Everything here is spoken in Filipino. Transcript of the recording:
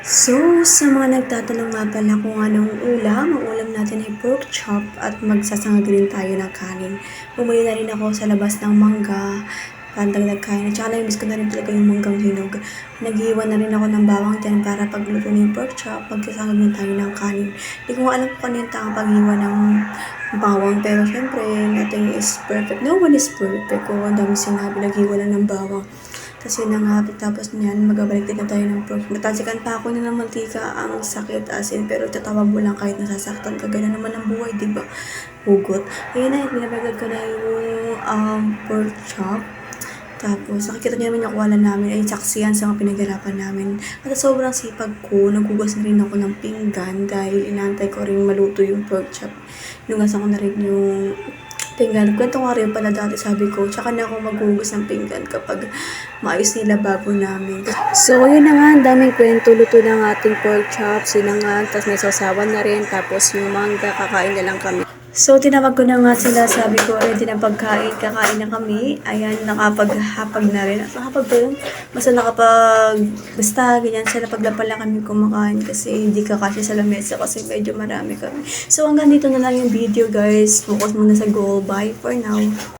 So, sa mga nagtatanong nga pala kung anong ulam, ang ulam natin ay pork chop at magsasangag rin tayo ng kanin. Bumili na rin ako sa labas ng mangga, pandagdag kain. At saka na-miss ko na rin talaga yung manggang hinog. Naghiwa na rin ako ng bawang dyan para pagluto ng pork chop, magsasangag din tayo ng kanin. Hindi ko nga alam kung ano yung tamang paghiwa ng bawang, pero syempre, nothing is perfect. No one is perfect. Kung ang dami sinabi, naghiwa lang ng bawang. Kasi na nga, tapos niyan, magabalik din na tayo ng pork. Natasikan pa ako na ng mantika, ang sakit asin, pero tatawag mo lang kahit nasasaktan ka. Gano'n naman ang buhay, di ba? Hugot. Ayun na, binabagad ko na yung pork chop. Tapos, nakikita niyo naman yung kuwala namin ay saksiyan sa mga pinaghirapan namin. At sa sobrang sipag ko, naghugas na rin ako ng pinggan dahil inaantay ko rin maluto yung pork chop. Inugasan ko na rin yung pinggan. Kwento nga rin pala dati, sabi ko, tsaka na ako maghugas ng pinggan kapag maayos nila babo namin. So, yun na nga, ang daming kwento. Luto ng ating pork chops, yun na nga, tapos may sausawan na rin, tapos yung mangga, kakain na lang kami. So, tinawag ko na nga sila, sabi ko, ready na pagkain, kakain na kami. Ayan, nakapaghapag na rin. At nakapag ba yun? Basta ganyan, sila paglapal lang kami kumakain kasi hindi kakasya sa lamesa kasi medyo marami kami. So, hanggang dito na lang yung video, guys. Focus muna sa goal. Bye for now.